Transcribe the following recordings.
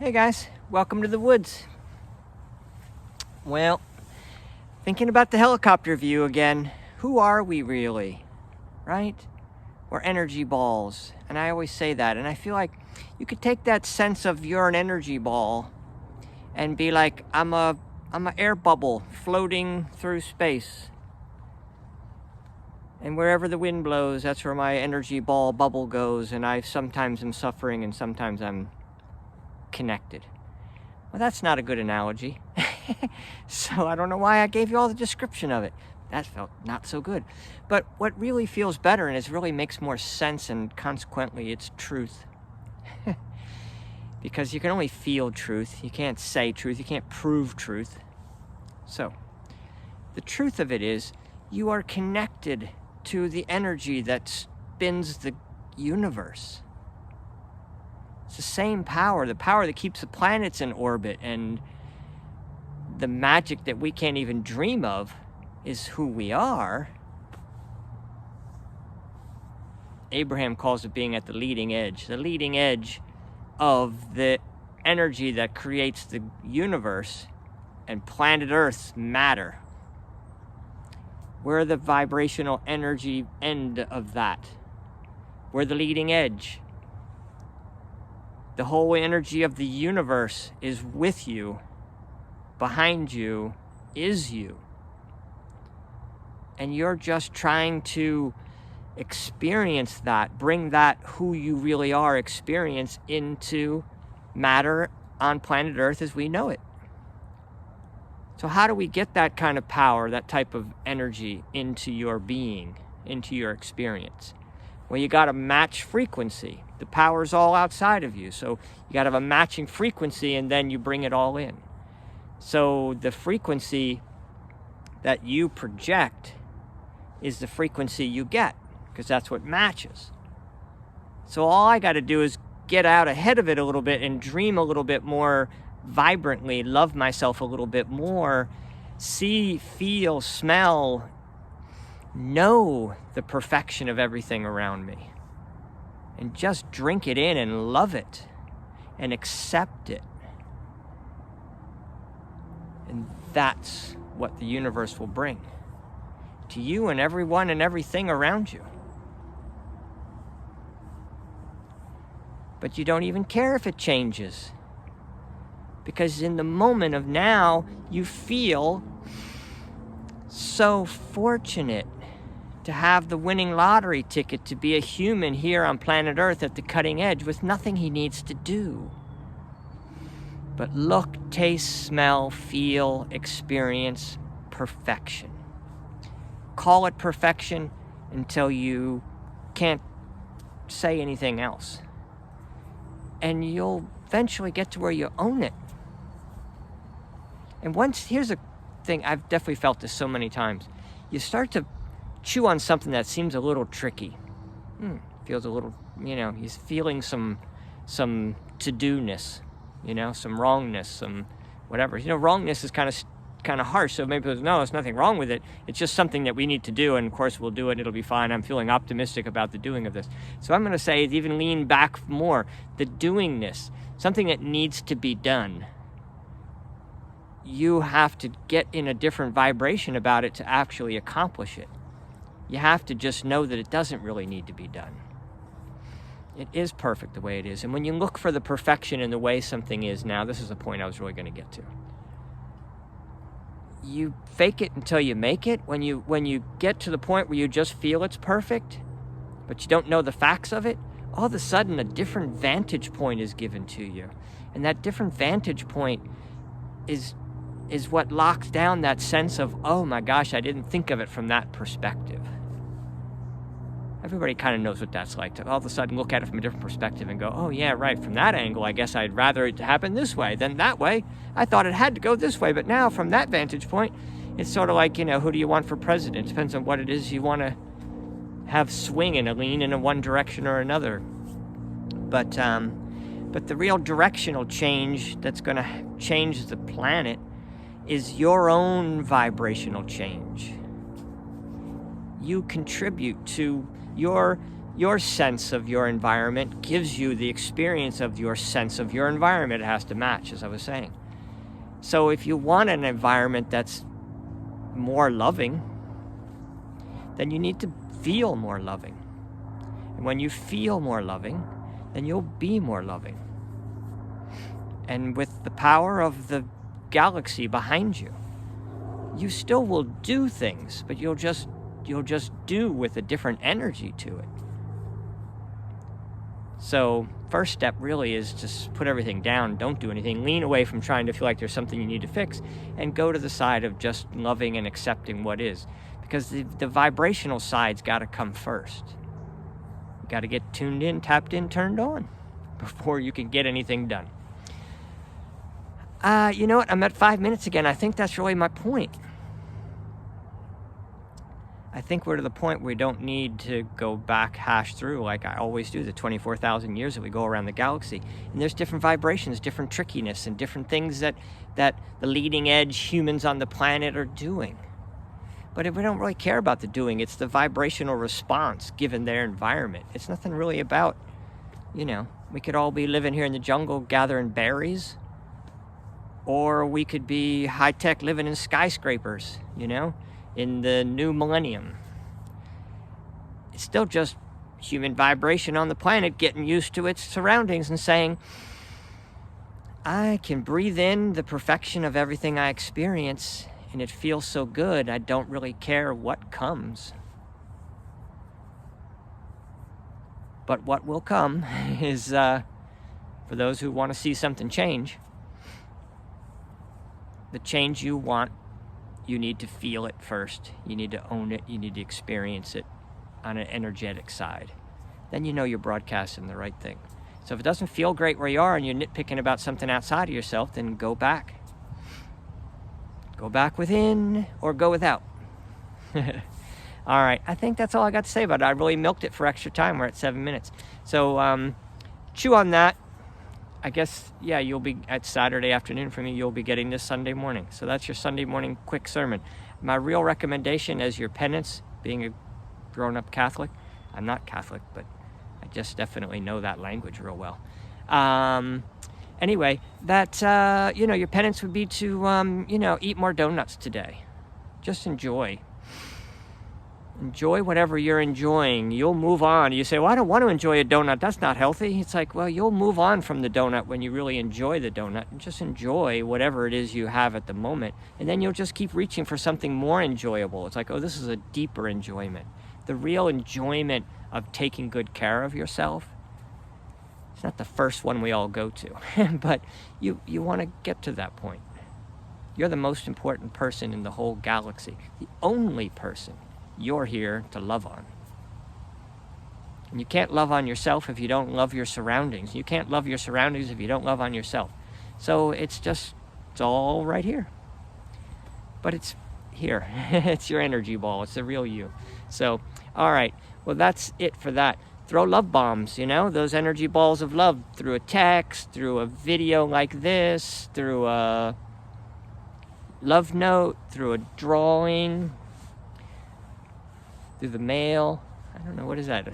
Hey guys, welcome to the woods. Well, thinking about the helicopter view again, who are we really, right? We're energy balls, and I always say that, and I feel like you could take that sense of you're an energy ball and be like, I'm a air bubble floating through space. And wherever the wind blows, that's where my energy ball bubble goes, and I sometimes am suffering and sometimes I'm connected. Well, that's not a good analogy. So I don't know why I gave you all the description of it. That felt not so good. But what really feels better and it really makes more sense, and consequently it's truth. Because you can only feel truth. You can't say truth. You can't prove truth. So the truth of it is you are connected to the energy that spins the universe. It's the same power, the power that keeps the planets in orbit, and the magic that we can't even dream of is who we are. Abraham calls it being at the leading edge of the energy that creates the universe and planet Earth's matter. We're the vibrational energy end of that. We're the leading edge. The whole energy of the universe is with you. Behind you is you. And you're just trying to experience that, bring that who you really are experience into matter on planet Earth as we know it. So how do we get that kind of power, that type of energy into your being, into your experience? Well, you got to match frequency. The power's all outside of you. So you got to have a matching frequency, and then you bring it all in. So the frequency that you project is the frequency you get, because that's what matches. So all I got to do is get out ahead of it a little bit and dream a little bit more vibrantly, love myself a little bit more, see, feel, smell, know the perfection of everything around me, and just drink it in and love it and accept it. And that's what the universe will bring to you and everyone and everything around you. But you don't even care if it changes, because in the moment of now, you feel so fortunate to have the winning lottery ticket, to be a human here on planet Earth at the cutting edge with nothing he needs to do but look, taste, smell, feel, experience perfection. Call it perfection until you can't say anything else. And you'll eventually get to where you own it. And here's a thing, I've definitely felt this so many times. You start to chew on something that seems a little tricky. Feels a little, he's feeling some to-do-ness, some wrongness, some whatever. Wrongness is kind of harsh, so maybe no, there's nothing wrong with it. It's just something that we need to do, and of course we'll do it, it'll be fine. I'm feeling optimistic about the doing of this. So I'm going to say, even lean back more, the doingness, something that needs to be done. You have to get in a different vibration about it to actually accomplish it. You have to just know that it doesn't really need to be done. It is perfect the way it is. And when you look for the perfection in the way something is now, this is the point I was really going to get to. You fake it until you make it. When you get to the point where you just feel it's perfect, but you don't know the facts of it, all of a sudden a different vantage point is given to you. And that different vantage point is what locks down that sense of, oh my gosh, I didn't think of it from that perspective. Everybody kind of knows what that's like, to all of a sudden look at it from a different perspective and go, oh yeah, right, from that angle, I guess I'd rather it to happen this way than that way. I thought it had to go this way, but now from that vantage point, it's sort of like, who do you want for president? Depends on what it is you want to have swing and a lean in one direction or another. But the real directional change that's going to change the planet is your own vibrational change. You contribute to your Your sense of your environment gives you the experience of your sense of your environment. It has to match, as I was saying. So if you want an environment that's more loving, then you need to feel more loving. And when you feel more loving, then you'll be more loving. And with the power of the galaxy behind you, you still will do things, but you'll just do with a different energy to it. So first step really is just put everything down, don't do anything, lean away from trying to feel like there's something you need to fix, and go to the side of just loving and accepting what is. Because the vibrational side's got to come first. You got to get tuned in, tapped in, turned on before you can get anything done. You know what? I'm at 5 minutes again. I think that's really my point. I think we're to the point where we don't need to go back, hash through like I always do, the 24,000 years that we go around the galaxy. And there's different vibrations, different trickiness, and different things that the leading edge humans on the planet are doing. But if we don't really care about the doing, it's the vibrational response given their environment. It's nothing really about, we could all be living here in the jungle gathering berries, or we could be high-tech living in skyscrapers, in the new millennium. It's still just human vibration on the planet getting used to its surroundings and saying, I can breathe in the perfection of everything I experience, and it feels so good, I don't really care what comes. But what will come is, for those who want to see something change, the change you want, you need to feel it first. You need to own it. You need to experience it on an energetic side. Then you're broadcasting the right thing. So if it doesn't feel great where you are and you're nitpicking about something outside of yourself, then go back. Go back within or go without. All right. I think that's all I got to say about it. I really milked it for extra time. We're at 7 minutes. So chew on that. I guess, you'll be at Saturday afternoon for me. You'll be getting this Sunday morning. So that's your Sunday morning quick sermon. My real recommendation as your penance, being a grown-up Catholic, I'm not Catholic, but I just definitely know that language real well. Anyway, that, your penance would be to, eat more donuts today. Just enjoy. Enjoy whatever you're enjoying. You'll move on. You say, well, I don't want to enjoy a donut. That's not healthy. It's like, well, you'll move on from the donut when you really enjoy the donut. And just enjoy whatever it is you have at the moment. And then you'll just keep reaching for something more enjoyable. It's like, oh, this is a deeper enjoyment. The real enjoyment of taking good care of yourself, it's not the first one we all go to. But you want to get to that point. You're the most important person in the whole galaxy. The only person you're here to love on. And you can't love on yourself if you don't love your surroundings. You can't love your surroundings if you don't love on yourself. So it's all right here. But it's here. It's your energy ball. It's the real you. So, all right. Well, that's it for that. Throw love bombs, those energy balls of love through a text, through a video like this, through a love note, through a drawing, through the mail. I don't know, what is that?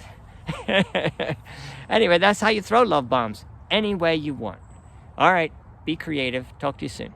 Anyway, that's how you throw love bombs. Any way you want. All right, be creative. Talk to you soon.